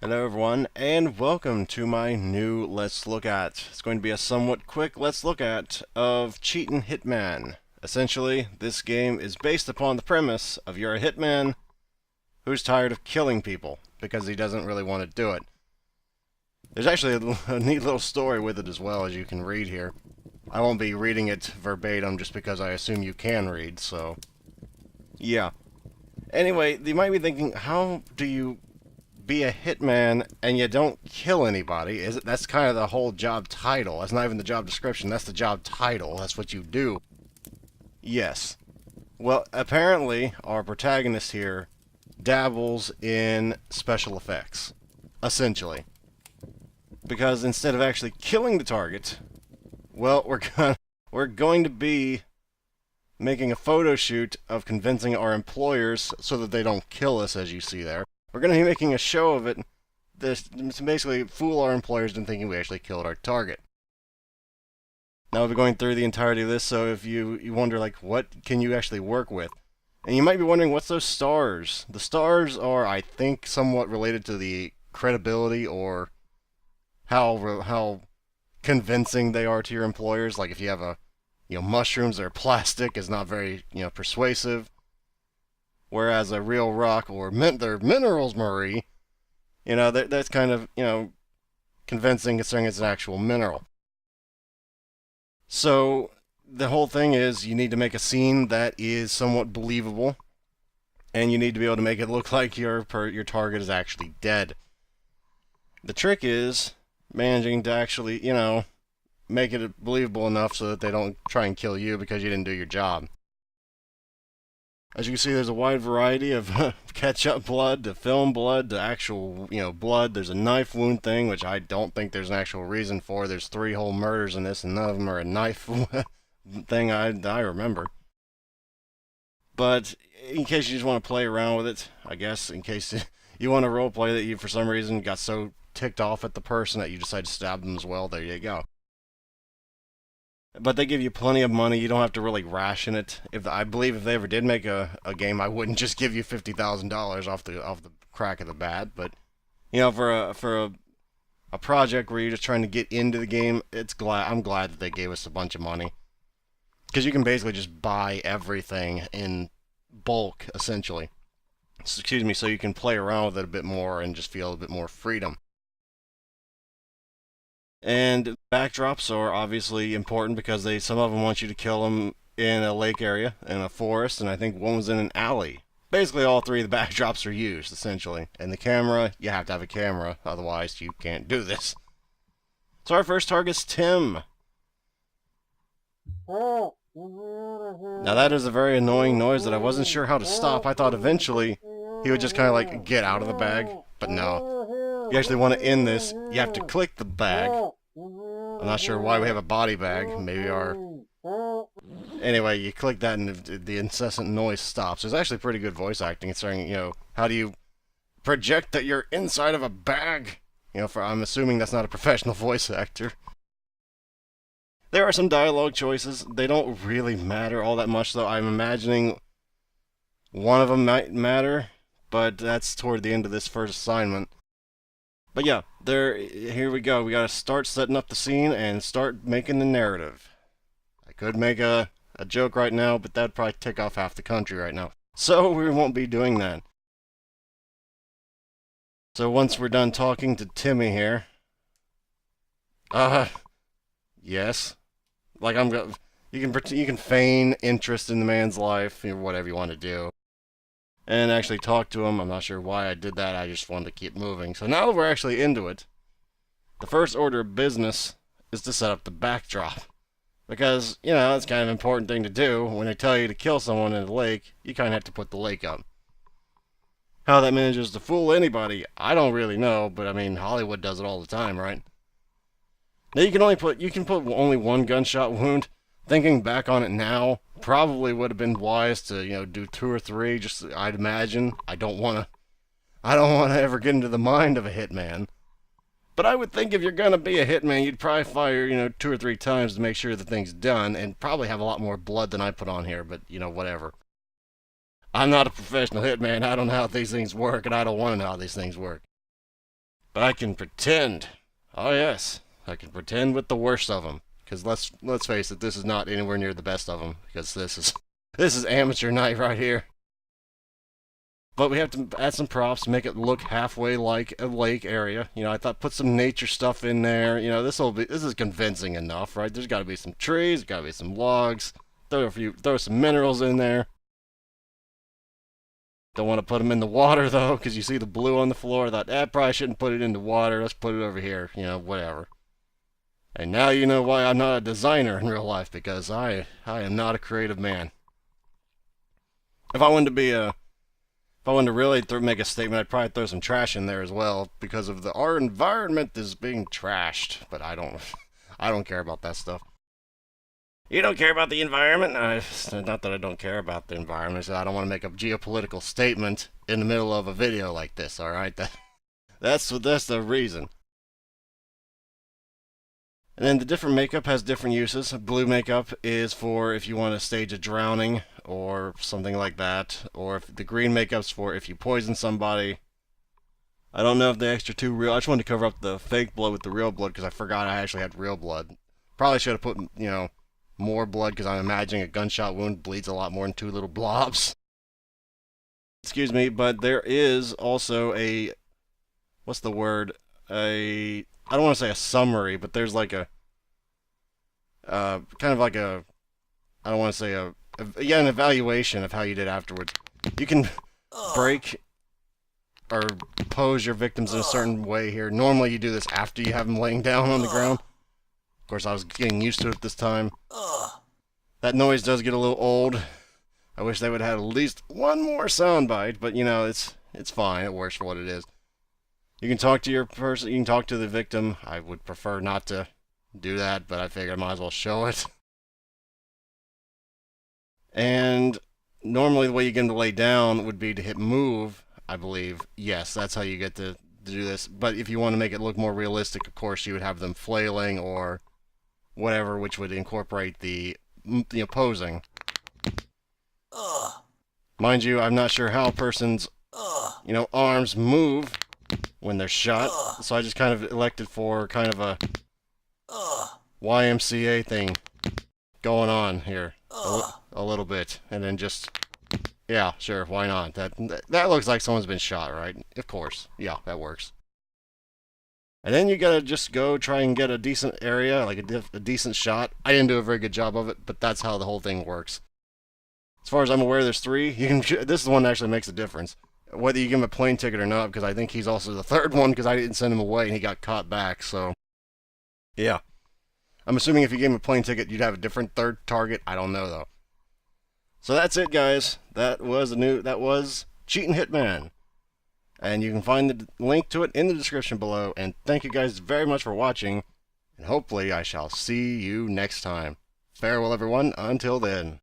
Hello everyone, and welcome to my new Let's Look At. It's going to be a somewhat quick Let's Look At of Cheatin Hitman. Essentially, this game is based upon the premise of you're a hitman who's tired of killing people, because he doesn't really want to do it. There's actually a neat little story with it as well, as you can read here. I won't be reading it verbatim just because I assume you can read, so... yeah. Anyway, you might be thinking, how do you be a hitman and you don't kill anybody? That's kind of the whole job title. That's not even the job description, that's the job title. That's what you do. Yes. Well, apparently our protagonist here dabbles in special effects, essentially. Because instead of actually killing the target, well, we're going to be making a photo shoot of convincing our employers so that they don't kill us, as you see there. We're going to be making a show of it to basically fool our employers into thinking we actually killed our target. Now we'll be going through the entirety of this, so if you wonder, like, what can you actually work with? And you might be wondering, what's those stars? The stars are, I think, somewhat related to the credibility or how convincing they are to your employers. Like if you have mushrooms that are plastic is not very, persuasive. Whereas a real rock or they're minerals, Marie, that's kind of, convincing considering it's an actual mineral. So the whole thing is you need to make a scene that is somewhat believable, and you need to be able to make it look like your target is actually dead. The trick is managing to actually, make it believable enough so that they don't try and kill you because you didn't do your job. As you can see, there's a wide variety of ketchup blood to film blood to actual, blood. There's a knife wound thing, which I don't think there's an actual reason for. There's 3 whole murders in this, and none of them are a knife thing I remember. But in case you just want to play around with it, I guess, in case you want to roleplay that you, for some reason, got so ticked off at the person that you decided to stab them as well, there you go. But they give you plenty of money. You don't have to really ration it. I believe if they ever did make a game, I wouldn't just give you $50,000 off the crack of the bat. But for a project where you're just trying to get into the game, I'm glad that they gave us a bunch of money, because you can basically just buy everything in bulk, essentially. Excuse me, so you can play around with it a bit more and just feel a bit more freedom. And backdrops are obviously important because some of them want you to kill them in a lake area, in a forest, and I think one was in an alley. Basically, all 3 of the backdrops are used, essentially. And the camera, you have to have a camera, otherwise you can't do this. So our first target's Tim. Now that is a very annoying noise that I wasn't sure how to stop. I thought eventually he would just kind of like get out of the bag, but no. You actually want to end this, you have to click the bag. I'm not sure why we have a body bag. Maybe Anyway, you click that and the incessant noise stops. There's actually pretty good voice acting considering, how do you project that you're inside of a bag? I'm assuming that's not a professional voice actor. There are some dialogue choices. They don't really matter all that much, though. I'm imagining one of them might matter, but that's toward the end of this first assignment. But yeah, here we go. We gotta start setting up the scene and start making the narrative. I could make a joke right now, but that'd probably tick off half the country right now. So we won't be doing that. So once we're done talking to Timmy here... yes. Like you can feign interest in the man's life, or whatever you want to do, and actually talk to him. I'm not sure why I did that, I just wanted to keep moving. So now that we're actually into it, the first order of business is to set up the backdrop. Because, it's kind of an important thing to do. When they tell you to kill someone in a lake, you kind of have to put the lake up. How that manages to fool anybody, I don't really know, but I mean, Hollywood does it all the time, right? Now you can put only 1 gunshot wound. Thinking back on it now, probably would have been wise to, do 2 or 3, just, I'd imagine. I don't want to ever get into the mind of a hitman. But I would think if you're gonna be a hitman, you'd probably fire, 2 or 3 times to make sure the thing's done, and probably have a lot more blood than I put on here, but, whatever. I'm not a professional hitman. I don't know how these things work, and I don't want to know how these things work. But I can pretend. Oh yes, I can pretend with the worst of them. Because let's face it, this is not anywhere near the best of them. Because this is amateur night right here. But we have to add some props to make it look halfway like a lake area. You know, I thought put some nature stuff in there. You know, this is convincing enough, right? There's got to be some trees, there's got to be some logs. Throw some minerals in there. Don't want to put them in the water though, because you see the blue on the floor. I thought, probably shouldn't put it in the water. Let's put it over here. You know, whatever. And now you know why I'm not a designer in real life, because I am not a creative man. If I wanted to be a If I wanted to really make a statement, I'd probably throw some trash in there as well, because of our environment is being trashed. But I don't care about that stuff. You don't care about the environment? Not that I don't care about the environment. I don't want to make a geopolitical statement in the middle of a video like this. All right, that's the reason. And then the different makeup has different uses. Blue makeup is for if you want to stage a drowning or something like that. Or if the green makeup's for if you poison somebody. I don't know if the extra two real... I just wanted to cover up the fake blood with the real blood because I forgot I actually had real blood. Probably should have put, you know, more blood because I'm imagining a gunshot wound bleeds a lot more than two little blobs. Excuse me, but there is also a... What's the word? I don't want to say a summary, but there's like a, kind of like a, I don't want to say an evaluation of how you did afterwards. You can break or pose your victims in a certain way here. Normally you do this after you have them laying down on the ground. Of course, I was getting used to it this time. That noise does get a little old. I wish they would have had at least one more soundbite, but you know, it's fine. It works for what it is. You can talk to your person, you can talk to the victim. I would prefer not to do that, but I figured I might as well show it. And normally the way you get them to lay down would be to hit move, I believe. Yes, that's how you get to do this. But if you want to make it look more realistic, of course, you would have them flailing or whatever, which would incorporate the posing. Mind you, I'm not sure how a person's, arms move when they're shot, so I just kind of elected for kind of a YMCA thing going on here a little bit, and then just, yeah, sure, why not? That looks like someone's been shot, right? Of course, yeah, that works. And then you gotta just go try and get a decent area, like a decent shot. I didn't do a very good job of it, but that's how the whole thing works. As far as I'm aware, there's 3. This is the one that actually makes a difference. Whether you give him a plane ticket or not, because I think he's also the 3rd one, because I didn't send him away and he got caught back, so... Yeah. I'm assuming if you gave him a plane ticket, you'd have a different 3rd target. I don't know, though. So that's it, guys. That was Cheatin Hitman. And you can find the link to it in the description below. And thank you guys very much for watching. And hopefully I shall see you next time. Farewell, everyone. Until then.